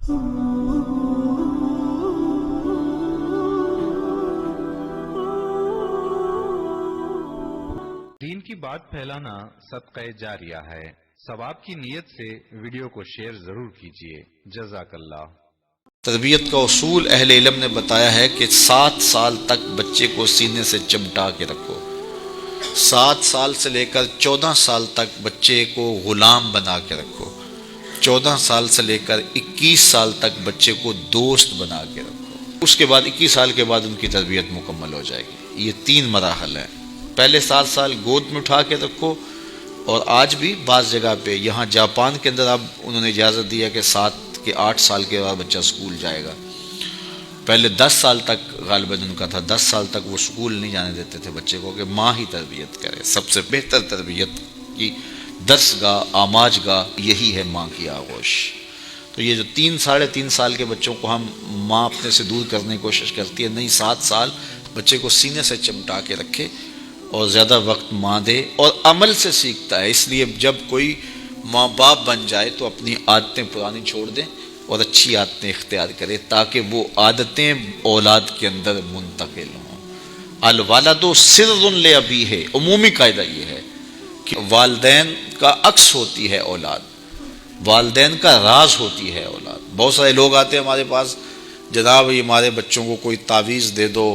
دین کی بات پھیلانا صدقہ جاریہ ہے۔ ثواب کی نیت سے ویڈیو کو شیئر ضرور کیجیے۔ جزاک اللہ۔ تربیت کا اصول اہل علم نے بتایا ہے کہ 7 سال تک بچے کو سینے سے چمٹا کے رکھو۔ 7 سال سے لے کر 14 سال تک بچے کو غلام بنا کے رکھو۔ 14 سال سے لے کر 21 سال تک بچے کو دوست بنا کے رکھو۔ اس کے بعد 21 سال کے بعد ان کی تربیت مکمل ہو جائے گی۔ یہ 3 مراحل ہیں۔ پہلے 7 سال گود میں اٹھا کے رکھو، اور آج بھی بعض جگہ پہ، یہاں جاپان کے اندر اب انہوں نے اجازت دیا کہ 7 کے 8 سال کے بعد بچہ سکول جائے گا۔ پہلے 10 سال تک غالباً ان کا تھا، 10 سال تک وہ سکول نہیں جانے دیتے تھے بچے کو، کہ ماں ہی تربیت کرے۔ سب سے بہتر تربیت کی درس گاہ، آماج گاہ یہی ہے ماں کی آغوش۔ تو یہ جو 3 ساڑھے 3 سال کے بچوں کو ہم ماں اپنے سے دور کرنے کی کوشش کرتی ہے، نہیں، 7 سال بچے کو سینے سے چمٹا کے رکھے اور زیادہ وقت ماں دے، اور عمل سے سیکھتا ہے۔ اس لیے جب کوئی ماں باپ بن جائے تو اپنی عادتیں پرانی چھوڑ دیں اور اچھی عادتیں اختیار کرے، تاکہ وہ عادتیں اولاد کے اندر منتقل ہوں۔ الوالد سر لابیہ، عمومی قاعدہ یہ ہے کہ والدین کا عکس ہوتی ہے اولاد، والدین کا راز ہوتی ہے اولاد۔ بہت سارے لوگ آتے ہیں ہمارے پاس، جناب یہ ہمارے بچوں کو کوئی تعویذ دے دو،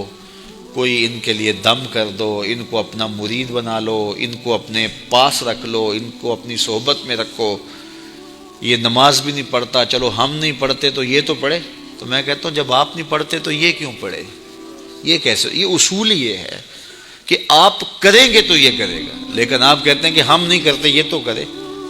کوئی ان کے لیے دم کر دو، ان کو اپنا مرید بنا لو، ان کو اپنے پاس رکھ لو، ان کو اپنی صحبت میں رکھو، یہ نماز بھی نہیں پڑھتا، چلو ہم نہیں پڑھتے تو یہ تو پڑھے۔ تو میں کہتا ہوں جب آپ نہیں پڑھتے تو یہ کیوں پڑھے؟ یہ کیسے؟ یہ اصول یہ ہے کہ آپ کریں گے تو یہ کرے گا، لیکن آپ کہتے ہیں کہ ہم نہیں کرتے یہ تو کرے۔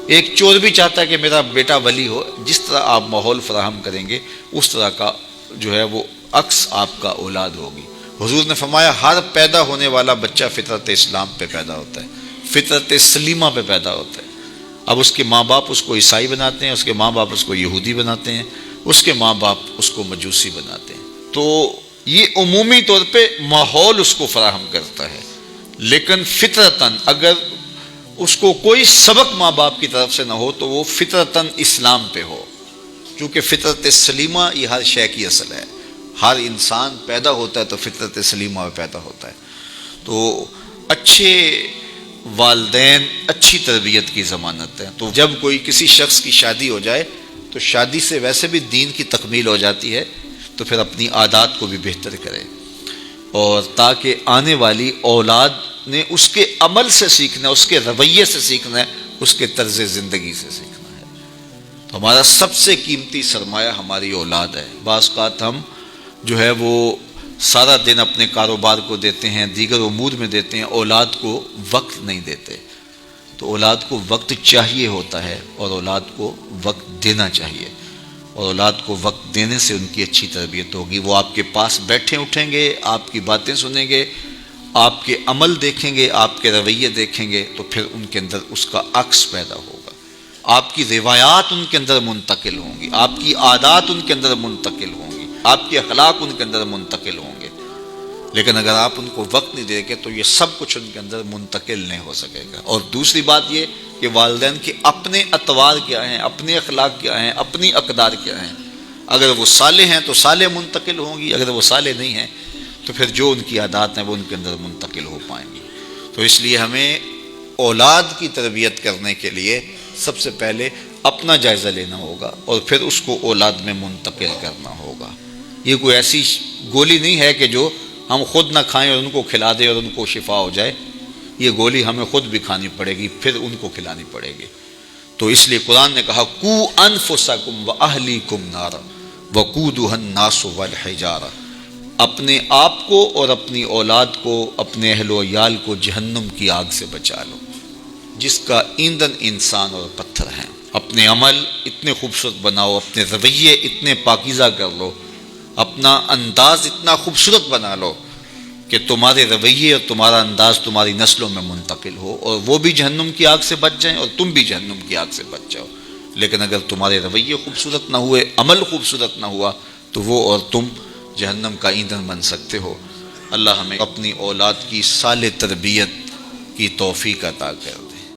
ایک چور بھی چاہتا ہے کہ میرا بیٹا ولی ہو۔ جس طرح آپ ماحول فراہم کریں گے اس طرح کا جو ہے وہ عکس آپ کا اولاد ہوگی۔ حضور نے فرمایا ہر پیدا ہونے والا بچہ فطرت اسلام پہ پیدا ہوتا ہے، فطرت سلیمہ پہ پیدا ہوتا ہے۔ اب اس کے ماں باپ اس کو عیسائی بناتے ہیں، اس کے ماں باپ اس کو یہودی بناتے ہیں، اس کے ماں باپ اس کو مجوسی بناتے ہیں۔ تو یہ عمومی طور پہ ماحول اس کو فراہم کرتا ہے، لیکن فطرتاً اگر اس کو کوئی سبق ماں باپ کی طرف سے نہ ہو تو وہ فطرتاً اسلام پہ ہو، کیونکہ فطرت سلیمہ یہ ہر شے کی اصل ہے۔ ہر انسان پیدا ہوتا ہے تو فطرت سلیمہ میں پیدا ہوتا ہے۔ تو اچھے والدین اچھی تربیت کی ضمانت ہے۔ تو جب کوئی کسی شخص کی شادی ہو جائے تو شادی سے ویسے بھی دین کی تکمیل ہو جاتی ہے، تو پھر اپنی عادات کو بھی بہتر کرے، اور تاکہ آنے والی اولاد نے اس کے عمل سے سیکھنا ہے، اس کے رویے سے سیکھنا ہے، اس کے طرز زندگی سے سیکھنا ہے۔ تو ہمارا سب سے قیمتی سرمایہ ہماری اولاد ہے۔ بعض اوقات ہم جو ہے وہ سارا دن اپنے کاروبار کو دیتے ہیں، دیگر امور میں دیتے ہیں، اولاد کو وقت نہیں دیتے۔ تو اولاد کو وقت چاہیے ہوتا ہے، اور اولاد کو وقت دینا چاہیے، اور اولاد کو وقت دینے سے ان کی اچھی تربیت ہوگی۔ وہ آپ کے پاس بیٹھے اٹھیں گے، آپ کی باتیں سنیں گے، آپ کے عمل دیکھیں گے، آپ کے رویے دیکھیں گے، تو پھر ان کے اندر اس کا عکس پیدا ہوگا۔ آپ کی روایات ان کے اندر منتقل ہوں گی، آپ کی عادات ان کے اندر منتقل ہوں گی، آپ کے اخلاق ان کے اندر منتقل ہوں گے۔ لیکن اگر آپ ان کو وقت نہیں دیں گے تو یہ سب کچھ ان کے اندر منتقل نہیں ہو سکے گا۔ اور دوسری بات یہ کہ والدین کے اپنے اطوار کیا ہیں، اپنے اخلاق کیا ہیں، اپنی اقدار کیا ہیں۔ اگر وہ صالح ہیں تو صالح منتقل ہوں گی، اگر وہ صالح نہیں ہیں تو پھر جو ان کی عادات ہیں وہ ان کے اندر منتقل ہو پائیں گی۔ تو اس لیے ہمیں اولاد کی تربیت کرنے کے لیے سب سے پہلے اپنا جائزہ لینا ہوگا، اور پھر اس کو اولاد میں منتقل کرنا ہوگا۔ یہ کوئی ایسی گولی نہیں ہے کہ جو ہم خود نہ کھائیں اور ان کو کھلا دیں اور ان کو شفا ہو جائے۔ یہ گولی ہمیں خود بھی کھانی پڑے گی، پھر ان کو کھلانی پڑے گی۔ تو اس لیے قرآن نے کہا قوا انفسکم واہلیکم نارا وقودھا الناس والحجارہ، اپنے آپ کو اور اپنی اولاد کو، اپنے اہل و عیال کو جہنم کی آگ سے بچا لو، جس کا ایندھن انسان اور پتھر ہیں۔ اپنے عمل اتنے خوبصورت بناؤ، اپنے رویے اتنے پاکیزہ کر لو، اپنا انداز اتنا خوبصورت بنا لو کہ تمہارے رویے اور تمہارا انداز تمہاری نسلوں میں منتقل ہو، اور وہ بھی جہنم کی آگ سے بچ جائیں اور تم بھی جہنم کی آگ سے بچ جاؤ۔ لیکن اگر تمہارے رویے خوبصورت نہ ہوئے، عمل خوبصورت نہ ہوا، تو وہ اور تم جہنم کا ایندھن بن سکتے ہو۔ اللہ ہمیں اپنی اولاد کی صالح تربیت کی توفیق عطا کرے۔